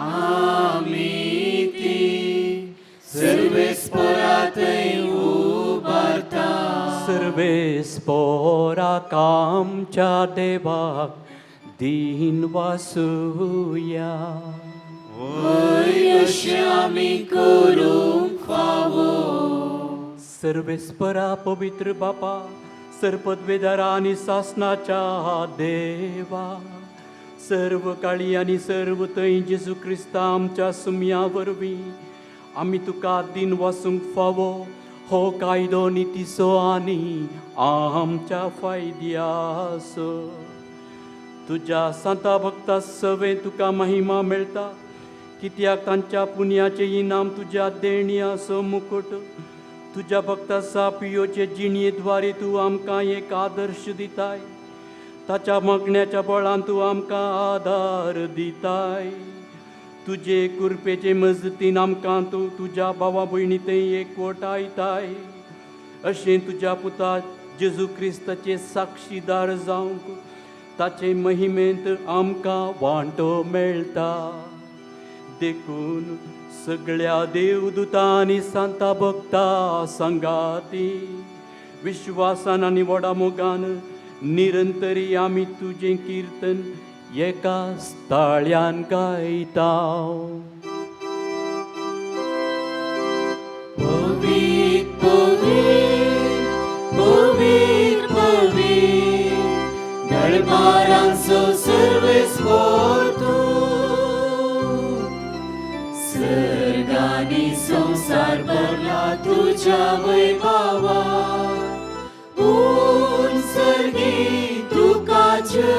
आमी ती सर्वेस्परांतय उबारता सर्वेस्पराक आमच्या देवाक दीन वासुया अशें आमी करूंक फावो सर्वेस्परा पवित्र बापा सरपदवेदारा आनी सासनाच्या देवा सर्व काळी आनी सर्व थंय जेजू क्रिस्ता आमच्या सुम्या वरवीं आमी तुका दिन वासूंक फावो हो कायदो नितीचो आनी आमच्या फायद्याचो तुज्या सांता भक्ता सवे तुका महिमा मेळटा कित्याक तांच्या पुण्याचें इनाम तुज्या देणयाचो मुकुट तुज्या भक्ता सापियोचे जिणयेद्वारे तूं आमकां एक आदर्श दिताय ताच्या मागण्याच्या बळान तूं आमकां आदार दिताय तुजे कुरपेचे मजतीन आमकां तूं तुज्या भावा भयणी थंय एकवटायताय अशें तुज्या पुता जेजू क्रिस्ताचे साक्षीदार जावंक ताचे महिमेंत आमकां वांटो मेळटा देखून सगळ्या देवदूतां आनी सांता भक्तां संगाती विश्वासान आनी व्हडा मोगान निरंतरी आमी तुजें किर्तन एका ताळ्यान गायता पवित्र पवित्र पवित्र दरबारांचो सर्वेस्पर तूं सर्ग आनी संसार भरला तुज्या तुझ्या वैभवा उन्सर्गी तुकाचे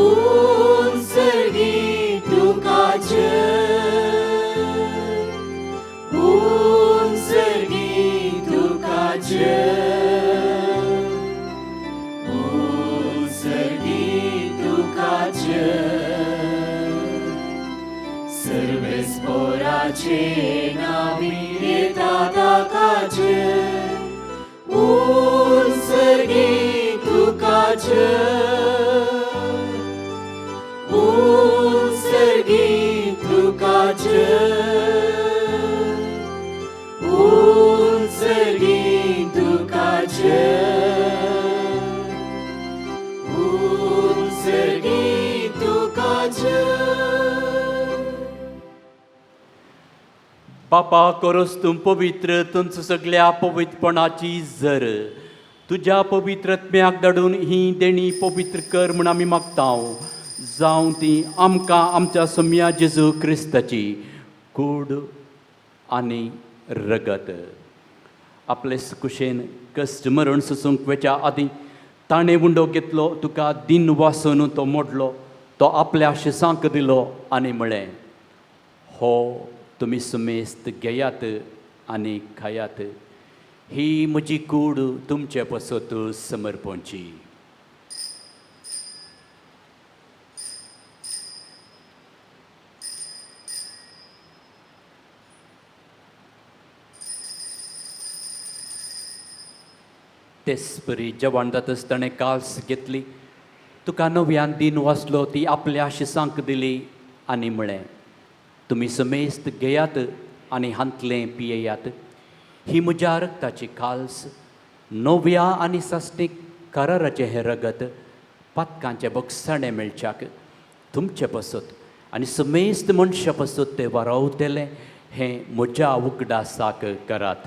उन्सर्गी तुकाचे उन्सर्गी तुकाचे उन्सर्गी तुकाचे सर्वेस्पोराचे नावी येतात आकाचे उन्सर्गी तुकाचे उन्सर्गी तुकाचे उन्सर्गी तुकाचे उन्सर्गी तुकाचे बापा करोस तूं पवित्र तुमच सगळ्या पवित्रपणाची झर तुज्या पवित्रत्म्याक धाडून ही देणी पवित्र कर म्हूण आमी मागतांव जावं ती आमकां आमच्या सम्या जेजू क्रिस्ताची कूड आनी रगत आपले कुशेन कश्ट मरण सुसूंक वेच्या आदीं ताणें उंडो घेतलो तुका दिन वासून तो मोडलो तो आपल्या शिसांक दिलो आनी म्हळें हो तुमी सुमेस्त घेयात आनी खायात ही म्हजी कूड तुमचे पसत समर्पणची तेच परी जेवण जातच ताणें काल्स घेतली तुका नव्यान दिन वाचलो ती आपल्या शिसांक दिली आनी म्हळें तुमी समेस्त घेयात आनी हांतलें पियेयात ही म्हज्या रक्ताची काल्स नव्या आनी सासणीक कराराचें हें रगत पातकांचे बगसाणें मेळच्याक तुमचे पसत आनी समेस्त मनशां पसत तें वारावतलें हें म्हज्या उगडासाक करात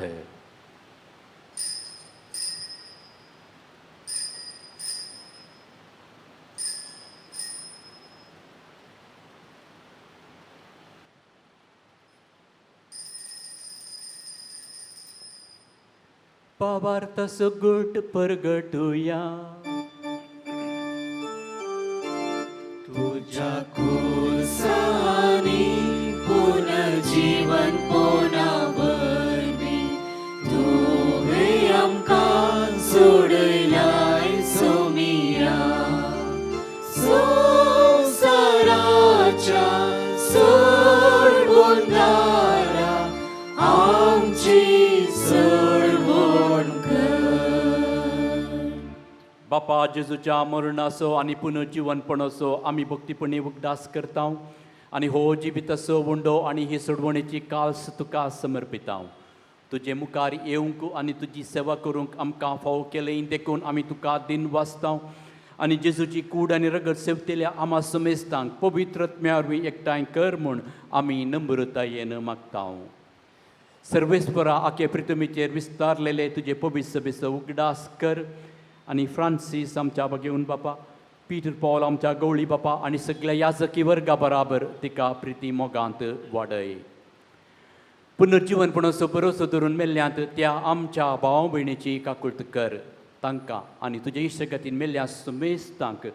पावार्थ सुगुट परगटुया तुझ्या कुर्सानी पुनर्जीवन पोनावरवी तुवे आमकां सोडलाय सोमिया संसाराच्या सोडवणारा आमची बापा जेजूच्या मरणाचो आनी पुनर्जीवनपणाचो आमी भक्तीपणी उगडास करता आनी हो जिविताचो वंडो आनी ही सोडवणेची काल्स तुका समर्पितां तुजे मुखार येवंक आनी तुजी सेवा करूंक आमकां फाव केलें देखून आमी तुका दिन वाचता आनी जेजूची कूड आनी रगत सेवतेल्या आमा समेस्तांक पवित्रत्म्या वरवीं एकठांय कर म्हूण आमी नम्रतायेन मागता सर्वेस्परा आखे प्रितमेचेर विस्तारलेले तुजे पवित्र सभेचो उगडास कर आनी फ्रांसीस आमच्या घेवन बापा पीटर पॉल आमच्या गवळी बापा आनी सगळ्या याजकी वर्गा बराबर तिका प्रिती मोगांत वाडय पुनर्जीवनपणाचो भरोसो धरून मेल्ल्यांत त्या आमच्या भाव भयणीची काकुळट कर तांकां आनी तुजे इश्टगतीन मेल्ल्या समेस्तांक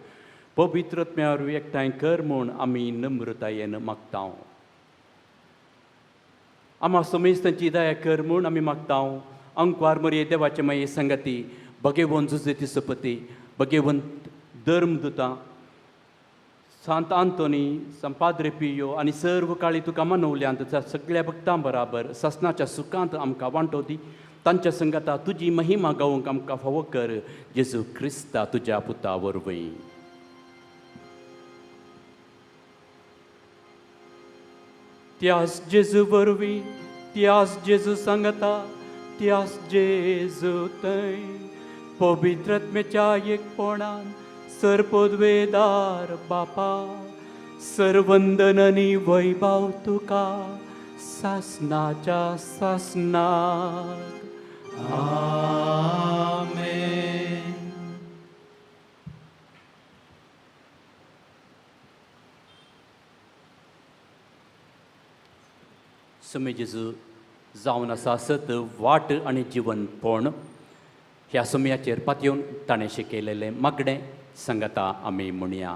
पवित्रत्म्या वरवीं एकठांय कर म्हूण आमी नम्रतायेन मागता आमा समेस्तांची दया कर म्हूण आमी मागता अंकवार मरये देवाचे माये संगती भगेवंत जुजेती सपती भगेवंत धर्मदुतां सांत आंतोनी संपाद्रे पियो आनी सर्व काळी तुका मनवल्यांत सगळ्या भक्तां बराबर ससनाच्या सुखांत आमकां वांटो दी तांच्या संगता तुजी महिमा गावूंक आमकां फावो कर जेजू क्रिस्ता तुज्या पुता वरवीं त्यास जेजू वरवीं त्यास जेजू सांगता त्यास जेजू थंय पवित्रत्म्याच्या एकपणान सरपदवेदार बापा सर्वंदन आनी वैभव तुका सासनाच्या सासनाक आमेन. समय जेजू जावन आसा सत वाट आनी जीवन पोण ह्या सुमयाचेर पातयेवन ताणें शिकयलेलें मागणें सांगता आमी म्हणया.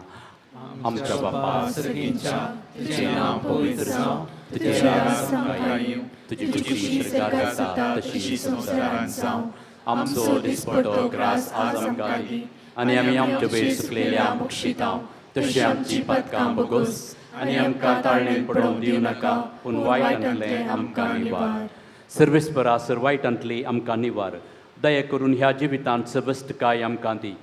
आमच्या बापा सर्गींच्या तुझें नांव पवित्र जावं, तुजें राज आमकां येवं, तुजी कुशी स्वर्गांत जाता तशी संवसारांत जावं. आमचो दिसपडटो ग्रास आज आमकां दी, आनी आमी आमचे वयर सुकलेल्या मुक्षितांव तशी आमची पातकां बोगोस, आनी आमकां ताळणेन पडोवंक दिवं नाका, पूण वायटांतलें आमकां निवार. सर्वेस्परा वायटांतली आमकां निवार. दया करून ह्या जिवितांत सबस्तकाय आमकां दी.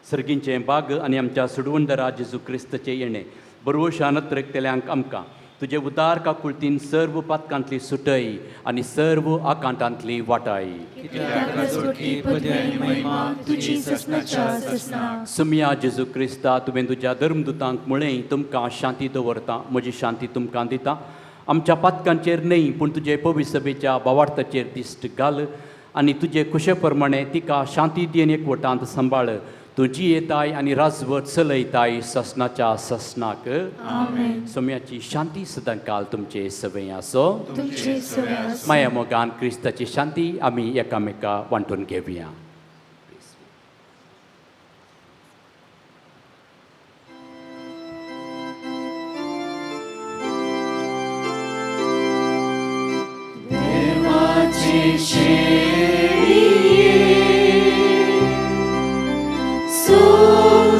सर्गींचें बाग आनी आमच्या सुडवंदरा जेजू क्रिस्तचे येणें बरोवशा नत्रेकतेल्यांक आमकां तुजे उदार काकुळतीन सर्व पातकांतली सुटय आनी सर्व आकांतांतली वाटाय. सुमया जेजू क्रिस्ता तुवें तुज्या धर्मदुतांक म्हळें तुमकां शांती दवरता, म्हजी शांती तुमकां दिता. आमच्या पातकांचेर न्हय पूण तुजे पवित्र सभेच्या भावार्थाचेर दिश्ट घाल आनी तुजे कुशे प्रमाणे तिका शांती दियेन एकवटांत सांबाळ. तुजी येताय आनी राजवट चलयताय ससनाच्या ससनाक. सोम्याची शांती सदां काल तुमचे सवय आसो. माया मोगान क्रिस्ताची शांती आमी एकामेका वांटून घेवया.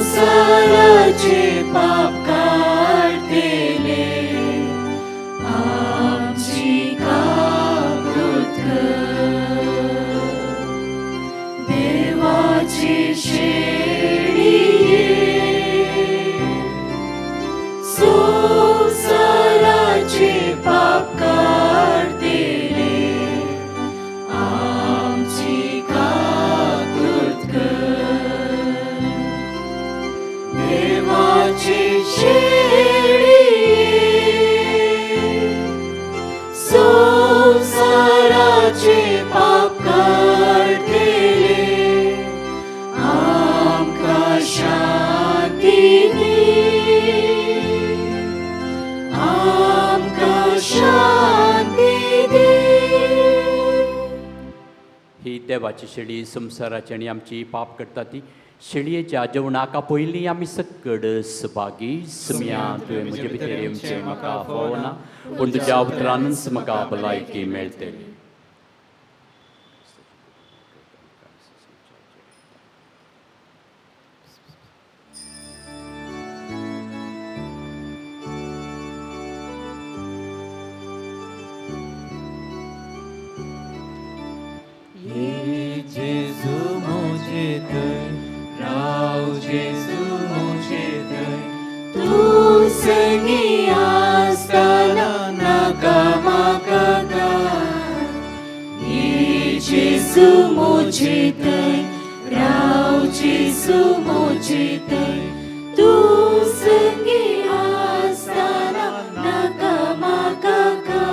संसाराचे पाप काढतेले आमची काबूत कर. देवाची शेळिये संसाराचे पाप काढतेले आमची काबूत कर. देवाची शेळिये संसाराचे पाप काढतेले आमकां शांती दी. आमकां शांती दी. ही देवाची शेळी संसाराची आनी आमची पाप करता ती शेळयेच्या जेवणाका पयलीं आमी सकड सभागी. सुमया तुवें म्हजे भितर येवचें म्हाका फावना, पूण तुज्या उतरानच म्हाका भलायकी मेळटली. जेजू मुझे थंय राव, जेजू मुझे थंय तूं संगी आसतना नाका म्हाका काय. जेजू मुझे थंय राव, जेजू मुझे थंय तूं संगी आसतना नाका म्हाका काय.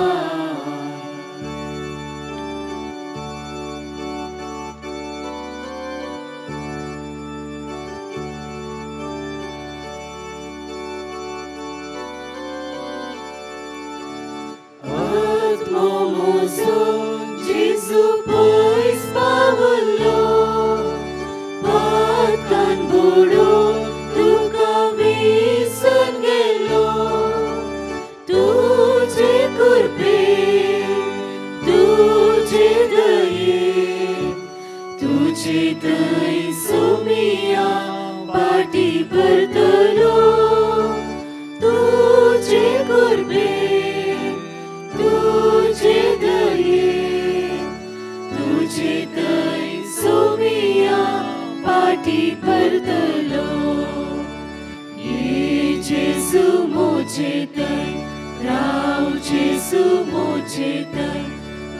Jesu pois pavullo, patkan budo, tuka visan gelo. Tuje kurpe, tuje daye, tuje dai somiya party bardalo. Tuje kurpe, tuje daye, tuje dai somiya party bardalo. Ye Jesu मुझे दय राव, जेजू मुझे दय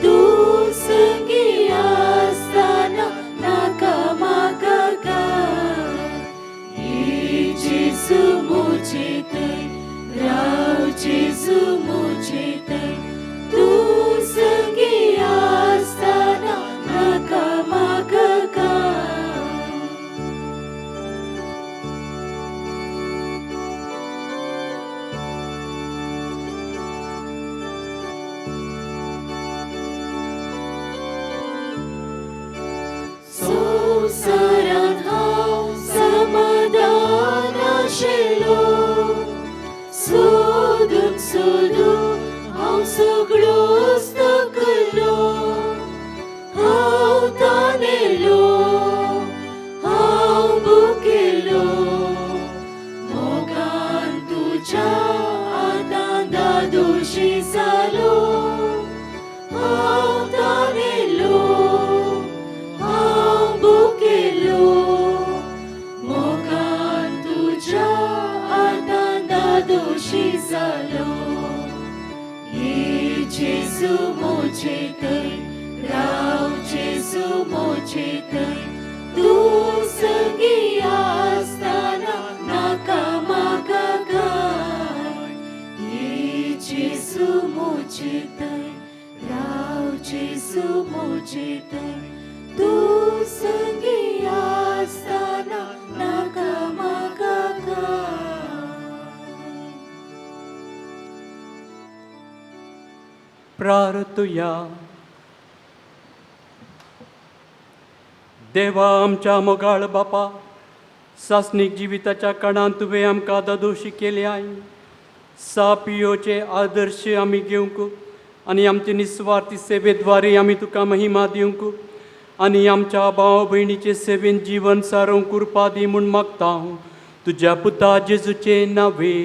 तूं संगी आसतना नाका म्हाका काय. ये जेजू मुझे दय राव, जेजू मुझे दय तूं संगी आसतना नाका म्हाका काय. मोचे थंय राव जेजू मोचे थंय तूं संगी आसतना नाका म्हाका काय ये जेजू मोचे थंय राव जेजू मोचे थंय तूं संगी आसतना नाका म्हाका काय प्रार्थुया. देवा आमच्या मोगाळ बापा, सासनीक जिविताच्या काळांत तुवें आमकां दादोशी केल्याय. सापियोचे आदर्श आमी घेवंक आनी आमचे निस्वार्थी सेवेद्वारे आमी तुका महिमा दिवंक आनी आमच्या भाव भयणीचे सेवेन जीवन सारोवंक कृपा दी म्हूण मागता हांव तुज्या पुता जेजूचे नांवे.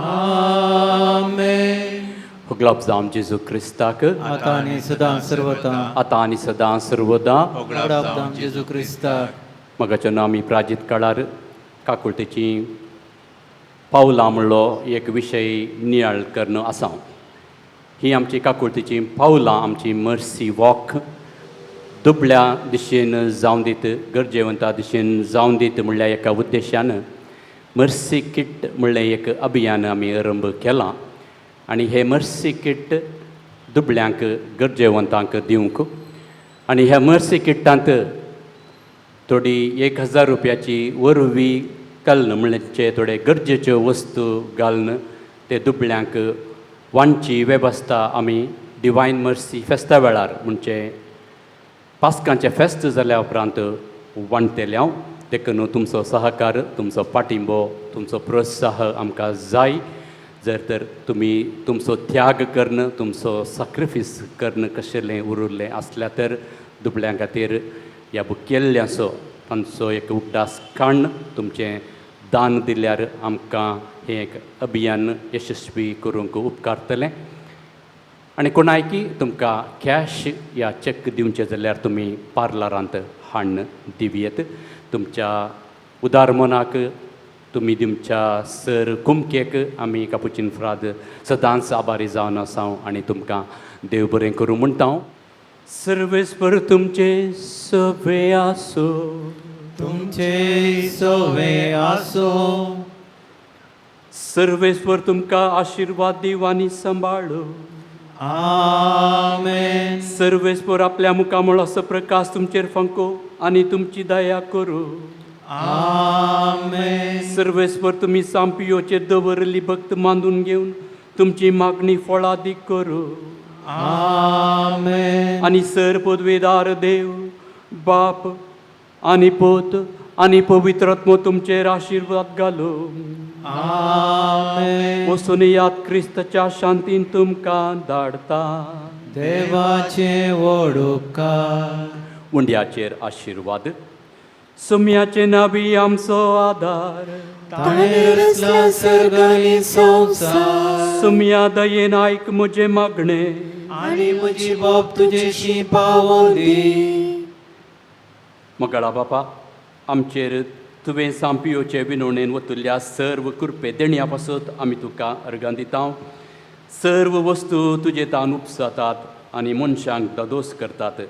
आमेन. होगलाप जावं जेजू क्रिस्ताक आता आणि सदां सर्वदा. आतां आनी सदां सर्वदा. होगलाप जावं जेजू क्रिस्ताक. मगाच्यान आमी प्राजीत काळार काकुळतेची पावलां म्हणलो एक विशय नियाळ करणो आसा. ही आमची काकुळतेची पावलां आमची मर्सी वॉक दुबळ्या दिशेन जावं दीत गरजेवंता दिशेन जावं दीत म्हणल्या एका उद्देशान मर्सी किट म्हणलें एक अभियान आमी आरंभ केलां आनी हे मर्सी किट दुबळ्यांक गरजेवंतांक दिवंक आनी ह्या मर्सी किट्टांत थोडी 1000 रुपयाची वरवीं घालन म्हणचे थोडे गरजेच्यो वस्तू घालन ते दुबळ्यांक वांची वेवस्था आमी डिवायन मर्सी फेस्ता वेळार म्हणजे पास्कांचें फेस्त जाल्या उपरांत वांटतेले हांव. देखून तुमचो सहकार, तुमचो पाठिंबो, तुमचो प्रोत्साह आमकां जाय. जर तर तुमी तुमचो त्याग कर्ण, तुमचो सॅक्रिफीस कर्ण कशेलें उरिल्लें आसल्यार तर दुबळ्यां खातीर ह्या केल्ल्याचो तांचो एक उड्डास काण तुमचें दान दिल्यार आमकां हें एक अभियान यशस्वी करूंक उपकारतलें. आनी कोणायकी तुमकां कॅश या चेक दिवचे जाल्यार तुमी पार्लरांत हाडून दिवयेत. तुमच्या उदार मनाक तुमी दिवच्या सर कुमकेक आमी कापुचीन फ्राद सदांच आभारी जावन आसां आनी तुमकां देव बरें करूं म्हणटा. सर्वेस्पर तुमचे सवे आसो. तुमचे सवे आसो. सर्वेस्वर तुमकां आशिर्वाद दिव आनी सांबाळो. आमेन. सर्वेस्वर आपल्या मुखामळ असो प्रकाश तुमचेर फांको आनी तुमची दया करू. आमेन. सर्वेस्वर तुमी सांपियोचेर दवरली भक्त मांडून घेवन तुमची मागणी फळादीक करू. आमेन. आनी सर पदवेदार देव बाप आनी पोत आनी पवित्रात्मो तुमचेर आशिर्वाद घालो. आमेन. वचून याद क्रिस्ताच्या शांतीन तुमकां धाडता. देवाचे व्हड उपकार. उंड्याचेर आशिर्वाद. सुम्याचे नावी आमचो आदार. ताणें रचला सर्ग आनी संवसार. सुम्या दयेन आयक म्हजें मागणें आनी म्हजी बोब तुजेशी पावोवन दी. मगळा बापा, आमचेर तुवें सांपियोचे विनवणेन वतुल्ल्या सर्व कृपे देणया पासत आमी तुका अर्गां दिता. सर्व वस्तू तुजे तान उपसातात आनी मनशांक दादोस करतात.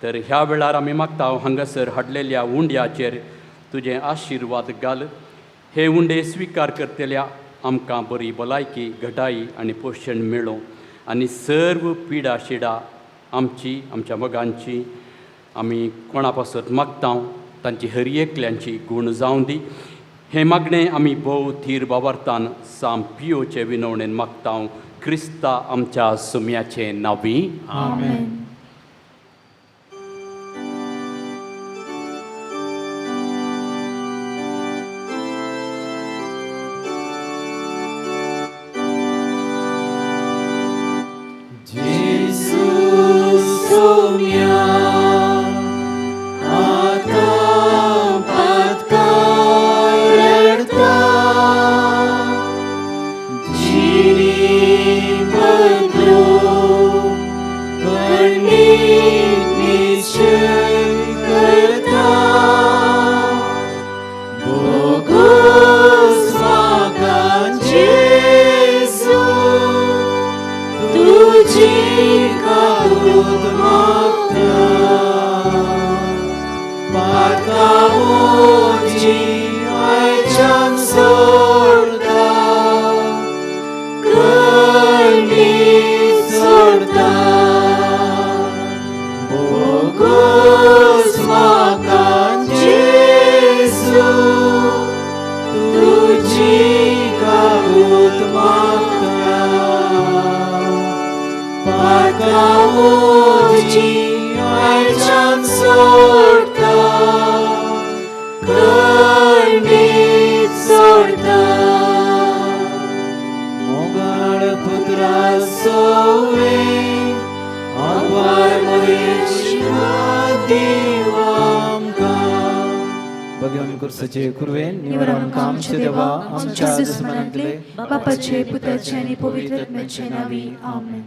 तर ह्या वेळार आमी मागता हांगासर हाडलेल्या उंड्याचेर तुजें आशिर्वाद घाल. हे उंडे स्विकार करतल्या आमकां बरी भलायकी, घटाई आनी पोशण मेळो आनी सर्व पिडा शिडा आमच्या मोगांची आमी कोणा पासत मागता तांची हर एकल्यांची गूण जावं दी. हें मागणें आमी भोव थीर बाबार्थान सांपियोचे विनवणेन मागता क्रिस्ता आमच्या सुम्याचे नांवी. आमेन. Gini Padro तुझी आयच्यान सोडता खंडीत सोडता मोगाळ पुत्रा सोवे आग्वार महेश देवा आमकां भगवान कुर्साचे कुरवेन निवर आमकां आमचे देवा आमच्या दुस्मनांतले बापाचे पुत्राचे आणि पवित्र आत्म्याचे नावी आमेन.